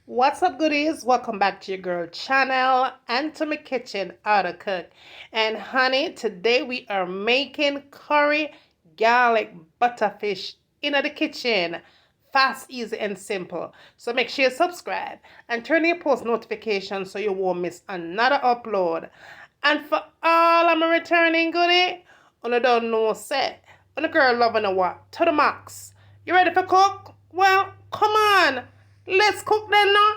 What's up, goodies? Welcome back to your girl channel and to my kitchen, how to cook. And honey, today we are making curry garlic butterfish in the kitchen. Fast, easy, and simple. So make sure you subscribe and turn your post notifications so you won't miss another upload. And for all of my returning goodie, on the don't know set, on the girl loving a what? To the max. You ready for cook? Well, come on. Let's cook then now.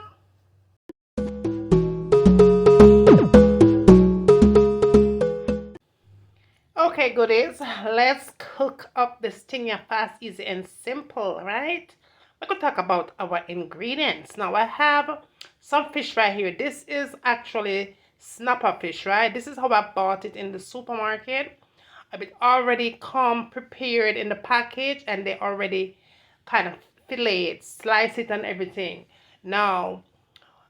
Okay, goodies. Let's cook up this thing here fast, easy, and simple, right? We're going to talk about our ingredients. Now, I have some fish right here. This is actually snapper fish, right? This is how I bought it in the supermarket. It already come prepared in the package and they already kind of fillet it, slice it and everything. Now,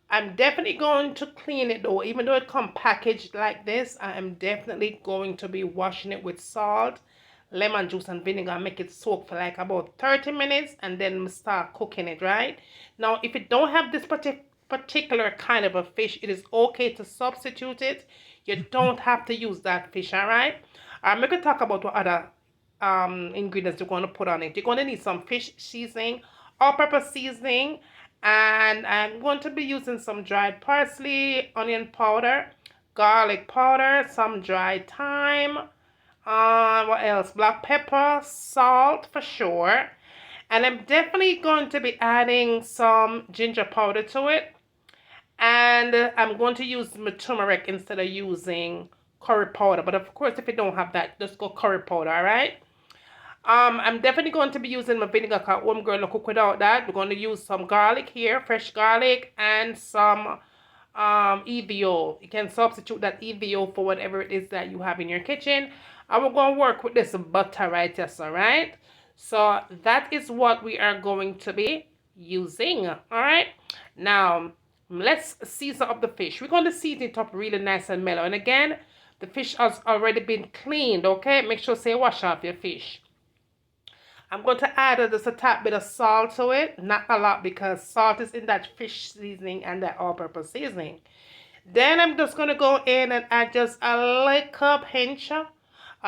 I'm definitely going to clean it though. Even though it come packaged like this, I am definitely going to be washing it with salt, lemon juice and vinegar and make it soak for like about 30 minutes and then start cooking it, right? Now, if you don't have this particular kind of a fish, it is okay to substitute it. You don't have to use that fish, all right? I'm going to talk about what other ingredients you're going to put on it. You're going to need some fish seasoning, all-purpose seasoning, and I'm going to be using some dried parsley, onion powder, garlic powder, some dried thyme, what else? Black pepper, salt for sure. And I'm definitely going to be adding some ginger powder to it. And I'm going to use my turmeric instead of using curry powder. But of course, if you don't have that, just go curry powder, all right? I'm definitely going to be using my vinegar because one girl no cook without that. We're going to use some garlic here, fresh garlic, and some EVO. You can substitute that EVO for whatever it is that you have in your kitchen. And we're going to work with this butter right here, all right? So that is what we are going to be using, all right? Now, let's season up the fish. We're going to season it up really nice and mellow. And again, the fish has already been cleaned, okay? Make sure say wash off your fish. I'm going to add just a tad bit of salt to it. Not a lot because salt is in that fish seasoning and that all-purpose seasoning. Then I'm just going to go in and add just a little pinch of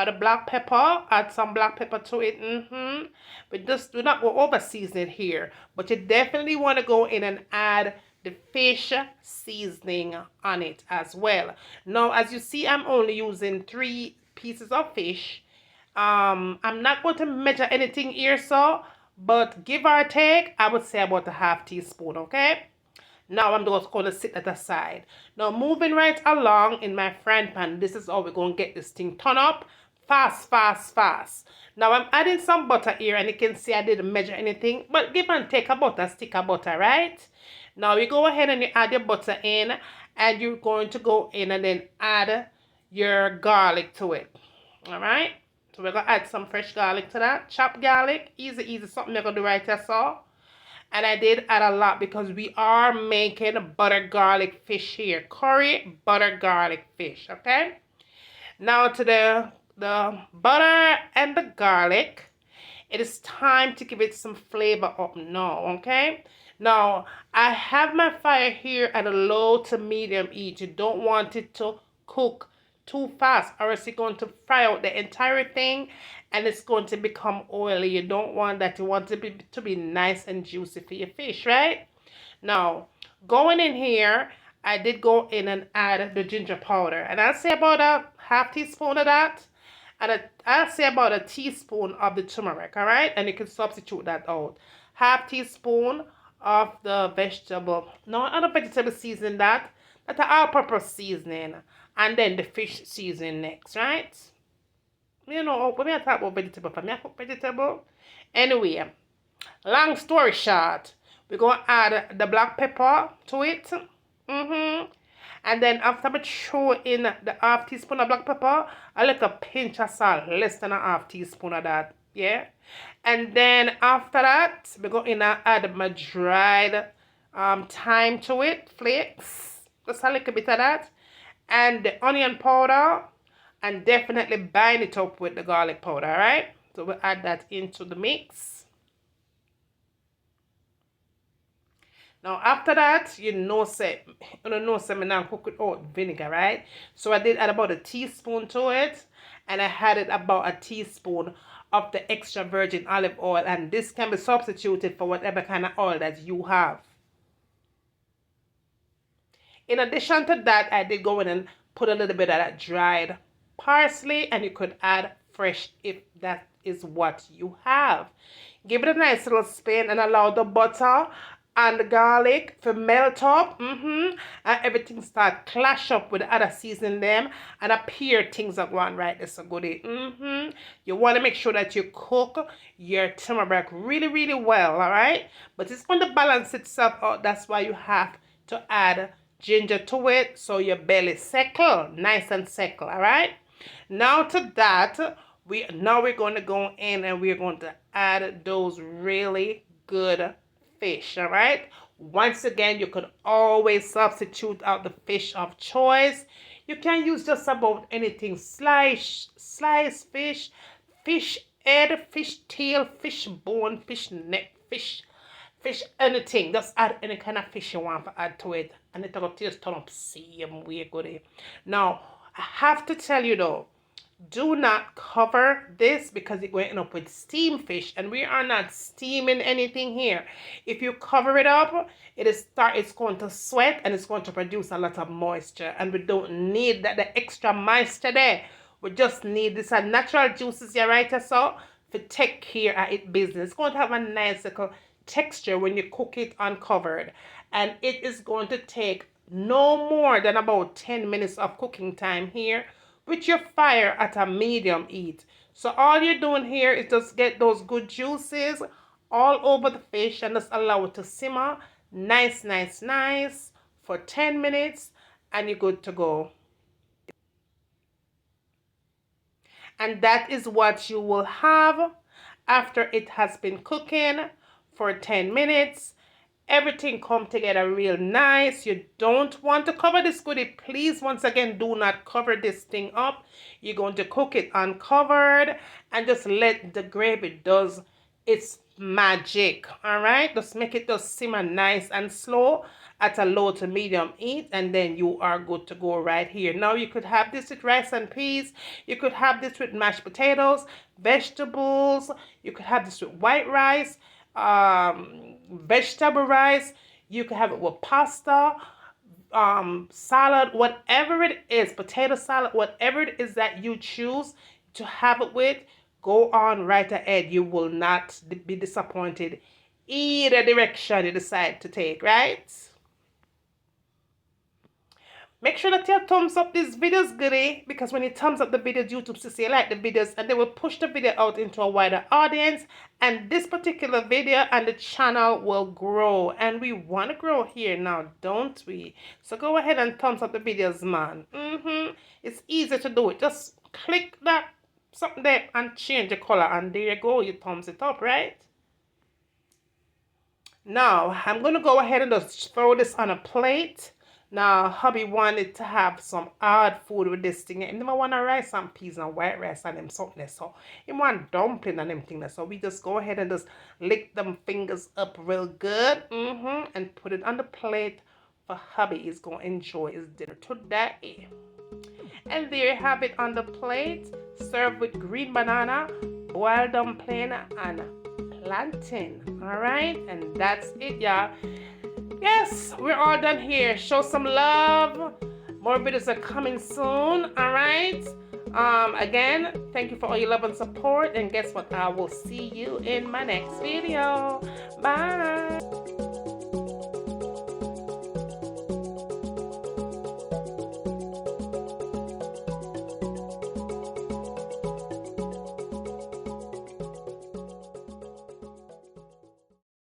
the black pepper. Add some black pepper to it. But just do not go over season it here. But you definitely want to go in and add the fish seasoning on it as well. Now, as you see, I'm only using 3 pieces of fish. I'm not going to measure anything here, so, but give or take, I would say about a half teaspoon, okay? Now I'm just going to sit that aside. Now moving right along in my frying pan, this is how we're going to get this thing turned up. Fast, fast, fast. Now I'm adding some butter here and you can see I didn't measure anything, but give and take a butter, stick of butter, right? Now you go ahead and you add your butter in and you're going to go in and then add your garlic to it, all right? So we're going to add some fresh garlic to that. Chopped garlic. Easy, easy. Something you're going to do right here, so. And I did add a lot because we are making butter garlic fish here. Curry butter garlic fish, okay? Now to the butter and the garlic. It is time to give it some flavor up now, okay? Now, I have my fire here at a low to medium heat. You don't want it to cook too fast or else you're going to fry out the entire thing and it's going to become oily. You don't want that. You want it to be nice and juicy for your fish, right? Now, going in here, I did go in and add the ginger powder. And I'll say about a half teaspoon of that. And I'll say about a teaspoon of the turmeric, all right? And you can substitute that out. Half teaspoon of the vegetable. No, not the vegetable seasoning that. That's an all-purpose seasoning. And then the fish seasoning next, right? You know, when I talk about vegetable, for me I cook vegetable. Anyway, long story short, we're going to add the black pepper to it. And then after we throw in the half teaspoon of black pepper, a little pinch of salt, less than a half teaspoon of that. Yeah. And then after that, we're going to add my dried thyme to it, flakes. Just a little bit of that. And the onion powder. And definitely bind it up with the garlic powder, all right? So we'll add that into the mix. Now after that, say me now cook without vinegar, right? So I did add about a teaspoon to it, and I added about a teaspoon of the extra virgin olive oil, and this can be substituted for whatever kind of oil that you have. In addition to that, I did go in and put a little bit of that dried parsley, and you could add fresh if that is what you have. Give it a nice little spin and allow the butter and the garlic to melt up, and everything start clash up with the other seasoning them, and appear things are going right. It's a goodie. You want to make sure that you cook your turmeric really, really well, all right? But it's going to balance itself out. That's why you have to add ginger to it, so your belly settle nice and settle. All right, now to that, we're going to go in and we're going to add those really good fish. All right, once again, you could always substitute out the fish of choice. You can use just about anything: slice fish, fish head, fish tail, fish bone, fish neck, fish, anything. Just add any kind of fish you want to add to it, and it'll taste turn up same way good. Now I have to tell you though, do not cover this because you're going to end up with steamed fish, and we are not steaming anything here. If you cover it up, it's going to sweat and it's going to produce a lot of moisture, and we don't need that the extra moisture there. We just need this natural juices here, right? So to take care of it business. It's going to have a nice little texture when you cook it uncovered, and it is going to take no more than about 10 minutes of cooking time here with your fire at a medium heat. So all you're doing here is just get those good juices all over the fish and just allow it to simmer nice for 10 minutes, and you're good to go. And that is what you will have after it has been cooking for 10 minutes. Everything come together real nice. You don't want to cover this goodie. Please, once again, do not cover this thing up. You're going to cook it uncovered and just let the gravy does its magic. All right, just make it just simmer nice and slow at a low to medium heat, and then you are good to go right here. Now you could have this with rice and peas. You could have this with mashed potatoes, vegetables. You could have this with white rice, vegetable rice. You could have it with pasta, salad, whatever it is, potato salad, whatever it is that you choose to have it with, go on right ahead. You will not be disappointed either direction you decide to take, right? Make sure that you thumbs up these videos, goodie, because when you thumbs up the videos, YouTube will say you like the videos, and they will push the video out into a wider audience, and this particular video and the channel will grow, and we want to grow here now, don't we? So go ahead and thumbs up the videos, man. It's easy to do it. Just click that something there and change the color, and there you go, you thumbs it up, right? Now I'm going to go ahead and just throw this on a plate. Now, hubby wanted to have some odd food with this thing. He never want to rice and peas and white rice and them something. So, he want dumpling and them things. So, we just go ahead and just lick them fingers up real good. And put it on the plate for hubby. He's going to enjoy his dinner today. And there you have it on the plate. Served with green banana, boiled dumpling, and plantain. Alright? And that's it, y'all. Yes, we're all done here. Show some love. More videos are coming soon. All right. Again, thank you for all your love and support. And guess what? I will see you in my next video. Bye.